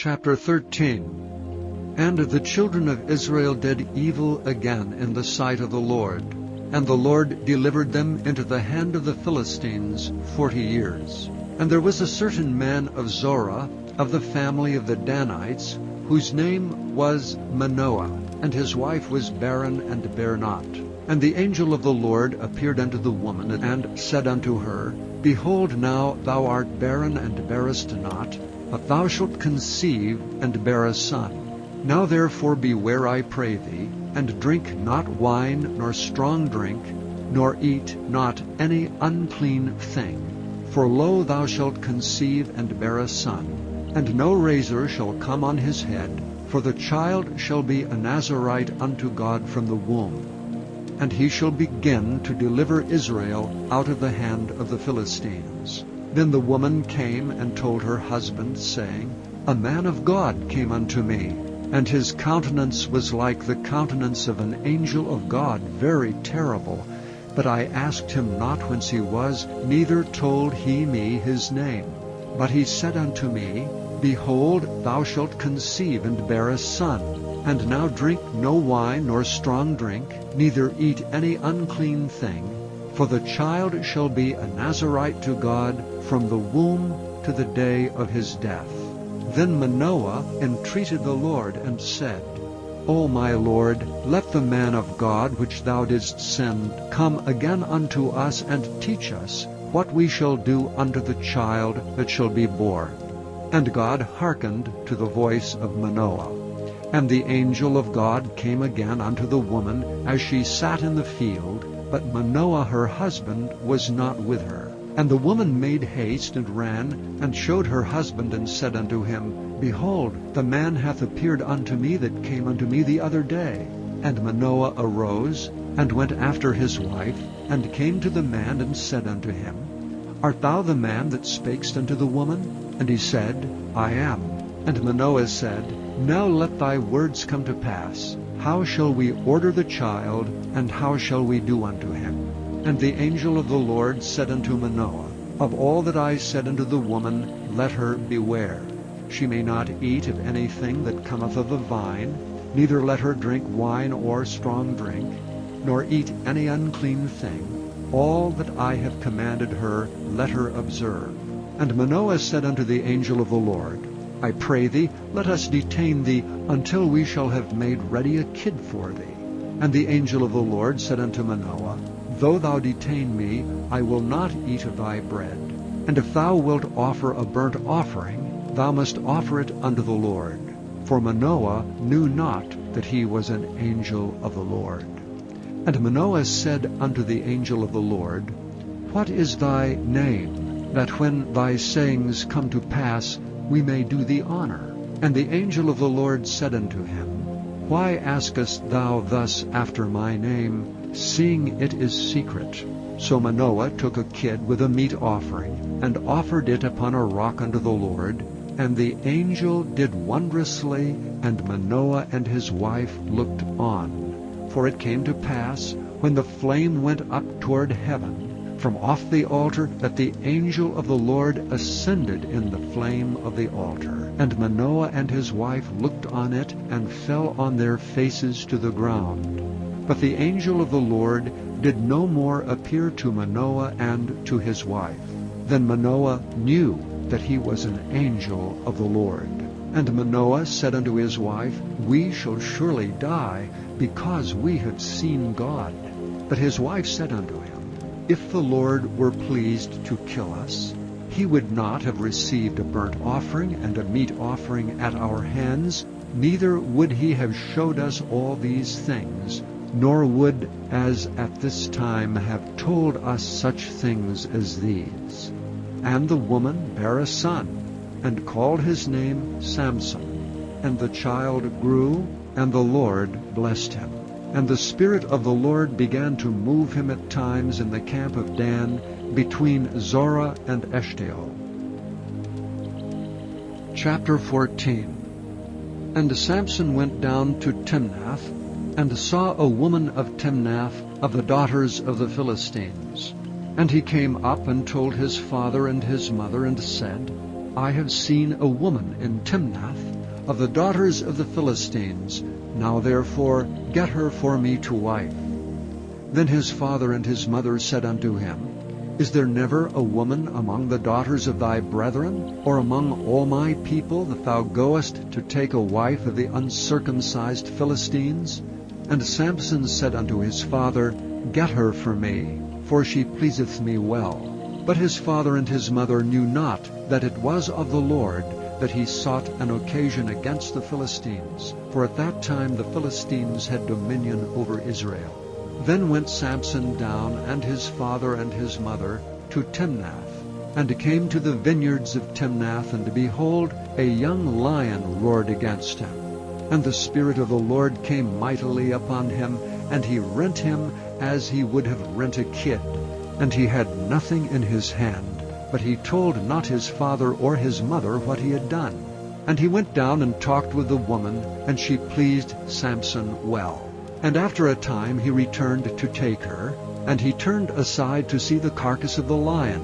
Chapter 13. And the children of Israel did evil again in the sight of the Lord, and the Lord delivered them into the hand of the Philistines 40 years. And there was a certain man of Zorah, of the family of the Danites, whose name was Manoah, and his wife was barren and bare not. And the angel of the Lord appeared unto the woman, and said unto her, Behold, now thou art barren and bearest not, but thou shalt conceive and bear a son. Now therefore beware, I pray thee, and drink not wine nor strong drink, nor eat not any unclean thing. For lo, thou shalt conceive and bear a son, and no razor shall come on his head, for the child shall be a Nazarite unto God from the womb. And he shall begin to deliver Israel out of the hand of the Philistines. Then the woman came and told her husband, saying, A man of God came unto me, and his countenance was like the countenance of an angel of God, very terrible. But I asked him not whence he was, neither told he me his name. But he said unto me, Behold, thou shalt conceive and bear a son. And now drink no wine nor strong drink, neither eat any unclean thing, for the child shall be a Nazarite to God from the womb to the day of his death. Then Manoah entreated the Lord, and said, O my Lord, let the man of God which thou didst send come again unto us, and teach us what we shall do unto the child that shall be born. And God hearkened to the voice of Manoah. And the angel of God came again unto the woman as she sat in the field, but Manoah her husband was not with her. And the woman made haste and ran, and showed her husband, and said unto him, Behold, the man hath appeared unto me that came unto me the other day. And Manoah arose, and went after his wife, and came to the man, and said unto him, Art thou the man that spakest unto the woman? And he said, I am. And Manoah said, Now let thy words come to pass. How shall we order the child, and how shall we do unto him? And the angel of the Lord said unto Manoah, Of all that I said unto the woman, let her beware. She may not eat of anything that cometh of the vine, neither let her drink wine or strong drink, nor eat any unclean thing. All that I have commanded her, let her observe. And Manoah said unto the angel of the Lord, I pray thee, let us detain thee until we shall have made ready a kid for thee. And the angel of the Lord said unto Manoah, Though thou detain me, I will not eat of thy bread. And if thou wilt offer a burnt offering, thou must offer it unto the Lord. For Manoah knew not that he was an angel of the Lord. And Manoah said unto the angel of the Lord, What is thy name, that when thy sayings come to pass, we may do thee honor? And the angel of the Lord said unto him, Why askest thou thus after my name, seeing it is secret? So Manoah took a kid with a meat offering, and offered it upon a rock unto the Lord. And the angel did wondrously, and Manoah and his wife looked on. For it came to pass, when the flame went up toward heaven, from off the altar, that the angel of the Lord ascended in the flame of the altar. And Manoah and his wife looked on it, and fell on their faces to the ground. But the angel of the Lord did no more appear to Manoah and to his wife. Then Manoah knew that he was an angel of the Lord. And Manoah said unto his wife, We shall surely die, because we have seen God. But his wife said unto him, If the Lord were pleased to kill us, he would not have received a burnt offering and a meat offering at our hands, neither would he have showed us all these things, nor would, as at this time, have told us such things as these. And the woman bare a son, and called his name Samson. And the child grew, and the Lord blessed him. And the Spirit of the Lord began to move him at times in the camp of Dan, between Zorah and Eshtaol. Chapter 14. And Samson went down to Timnath, and saw a woman of Timnath, of the daughters of the Philistines. And he came up and told his father and his mother, and said, I have seen a woman in Timnath of the daughters of the Philistines. Now therefore get her for me to wife. Then his father and his mother said unto him, Is there never a woman among the daughters of thy brethren, or among all my people, that thou goest to take a wife of the uncircumcised Philistines? And Samson said unto his father, Get her for me, for she pleaseth me well. But his father and his mother knew not that it was of the Lord that he sought an occasion against the Philistines, for at that time the Philistines had dominion over Israel. Then went Samson down, and his father and his mother, to Timnath, and came to the vineyards of Timnath, and behold, a young lion roared against him. And the Spirit of the Lord came mightily upon him, and he rent him as he would have rent a kid. And he had nothing in his hand, but he told not his father or his mother what he had done. And he went down and talked with the woman, and she pleased Samson well. And after a time he returned to take her, and he turned aside to see the carcass of the lion.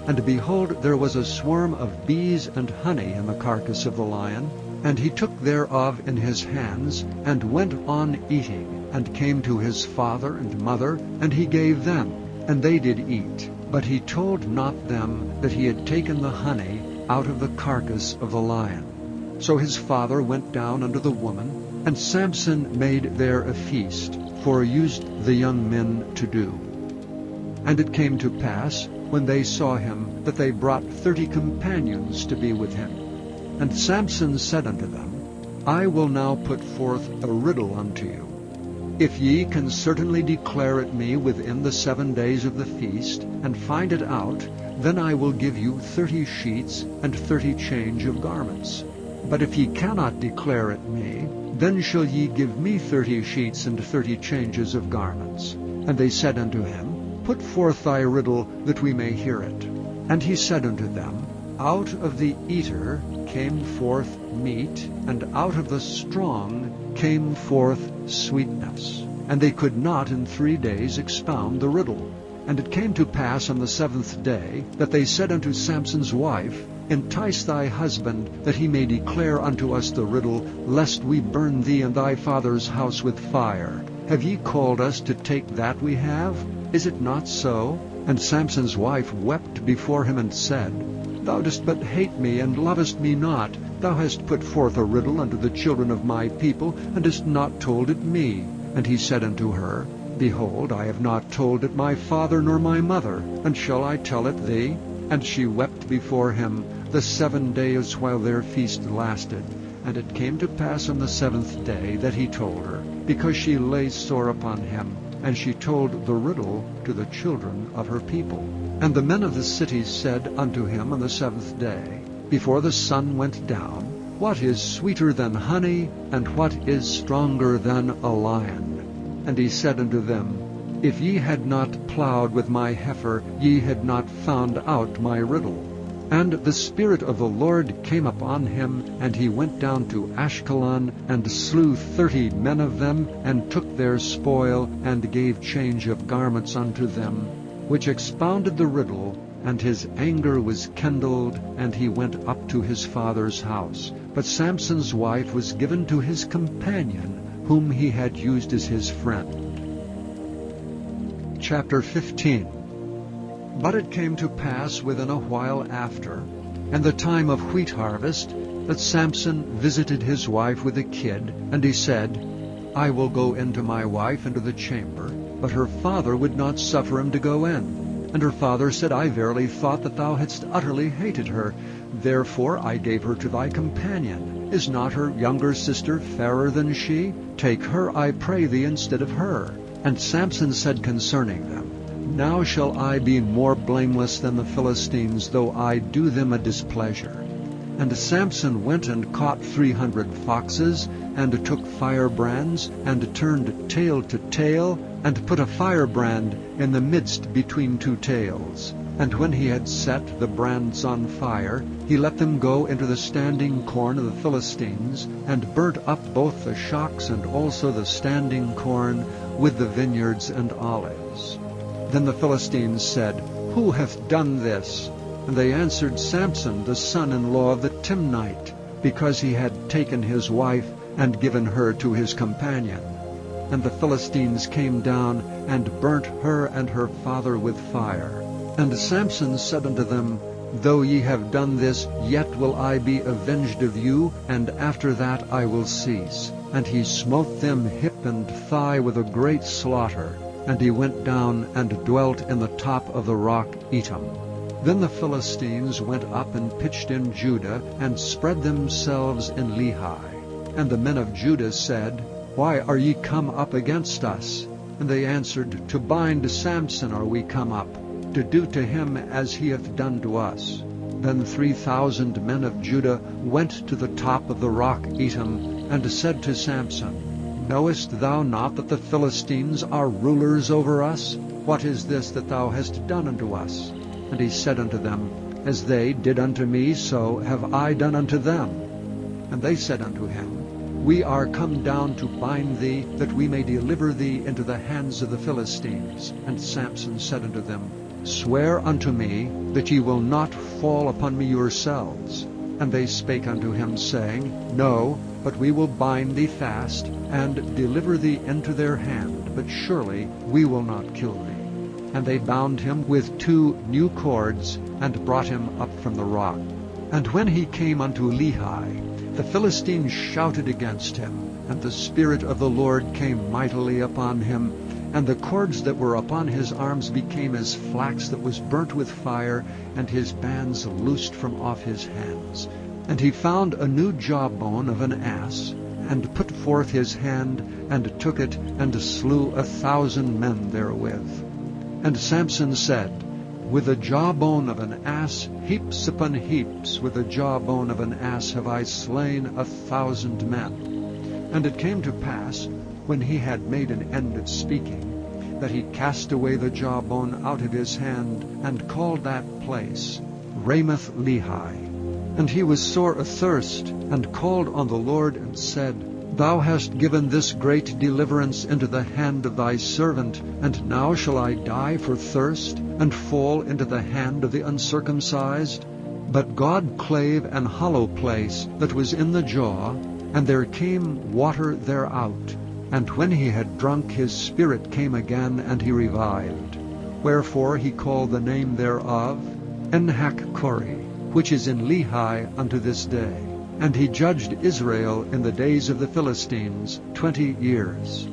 And behold, there was a swarm of bees and honey in the carcass of the lion. And he took thereof in his hands, and went on eating, and came to his father and mother, and he gave them, and they did eat. But he told not them that he had taken the honey out of the carcass of the lion. So his father went down unto the woman, and Samson made there a feast, for used the young men to do. And it came to pass, when they saw him, that they brought 30 companions to be with him. And Samson said unto them, I will now put forth a riddle unto you. If ye can certainly declare it me within the 7 days of the feast, and find it out, then I will give you 30 sheets and 30 change of garments. But if ye cannot declare it me, then shall ye give me 30 sheets and 30 changes of garments. And they said unto him, Put forth thy riddle, that we may hear it. And he said unto them, Out of the eater came forth meat, and out of the strong came forth sweetness. And they could not in 3 days expound the riddle. And it came to pass on the 7th day, that they said unto Samson's wife, Entice thy husband, that he may declare unto us the riddle, lest we burn thee and thy father's house with fire. Have ye called us to take that we have? Is it not so? And Samson's wife wept before him, and said, Thou dost but hate me, and lovest me not. Thou hast put forth a riddle unto the children of my people, and hast not told it me. And he said unto her, Behold, I have not told it my father nor my mother, and shall I tell it thee? And she wept before him the 7 days while their feast lasted. And it came to pass on the 7th day that he told her, because she lay sore upon him. And she told the riddle to the children of her people. And the men of the city said unto him on the 7th day, before the sun went down, What is sweeter than honey, and what is stronger than a lion? And he said unto them, If ye had not plowed with my heifer, ye had not found out my riddle. And the Spirit of the Lord came upon him, and he went down to Ashkelon, and slew 30 men of them, and took their spoil, and gave change of garments unto them, which expounded the riddle. And his anger was kindled, and he went up to his father's house. But Samson's wife was given to his companion, whom he had used as his friend. Chapter 15. But it came to pass within a while after, and the time of wheat harvest, that Samson visited his wife with a kid, and he said, I will go in to my wife into the chamber. But her father would not suffer him to go in. And her father said, I verily thought that thou hadst utterly hated her. Therefore I gave her to thy companion. Is not her younger sister fairer than she? Take her, I pray thee, instead of her. And Samson said concerning them, Now shall I be more blameless than the Philistines, though I do them a displeasure. And Samson went and caught 300 foxes, and took firebrands, and turned tail to tail, and put a firebrand in the midst between 2 tails. And when he had set the brands on fire, he let them go into the standing corn of the Philistines, and burnt up both the shocks and also the standing corn with the vineyards and olives. Then the Philistines said, Who hath done this? And they answered Samson, the son-in-law of the Timnite, because he had taken his wife and given her to his companion. And the Philistines came down and burnt her and her father with fire. And Samson said unto them, Though ye have done this, yet will I be avenged of you, and after that I will cease. And he smote them hip and thigh with a great slaughter. And he went down and dwelt in the top of the rock Etam. Then the Philistines went up and pitched in Judah, and spread themselves in Lehi. And the men of Judah said, Why are ye come up against us? And they answered, To bind Samson are we come up, to do to him as he hath done to us. Then 3,000 men of Judah went to the top of the rock Etam, and said to Samson, Knowest thou not that the Philistines are rulers over us? What is this that thou hast done unto us? And he said unto them, As they did unto me, so have I done unto them. And they said unto him, We are come down to bind thee, that we may deliver thee into the hands of the Philistines. And Samson said unto them, Swear unto me that ye will not fall upon me yourselves. And they spake unto him, saying, No, but we will bind thee fast, and deliver thee into their hand, but surely we will not kill thee. And they bound him with 2 new cords, and brought him up from the rock. And when he came unto Lehi, the Philistines shouted against him, and the Spirit of the Lord came mightily upon him, and the cords that were upon his arms became as flax that was burnt with fire, and his bands loosed from off his hands. And he found a new jawbone of an ass, and put forth his hand, and took it, and slew 1,000 men therewith. And Samson said, With the jawbone of an ass, heaps upon heaps, with the jawbone of an ass have I slain 1,000 men. And it came to pass, when he had made an end of speaking, that he cast away the jawbone out of his hand, and called that place Ramath Lehi. And he was sore athirst, and called on the Lord, and said, Thou hast given this great deliverance into the hand of thy servant, and now shall I die for thirst, and fall into the hand of the uncircumcised? But God clave an hollow place that was in the jaw, and there came water thereout. And when he had drunk, his spirit came again, and he revived. Wherefore he called the name thereof Enhakkore, which is in Lehi unto this day. And he judged Israel in the days of the Philistines 20 years.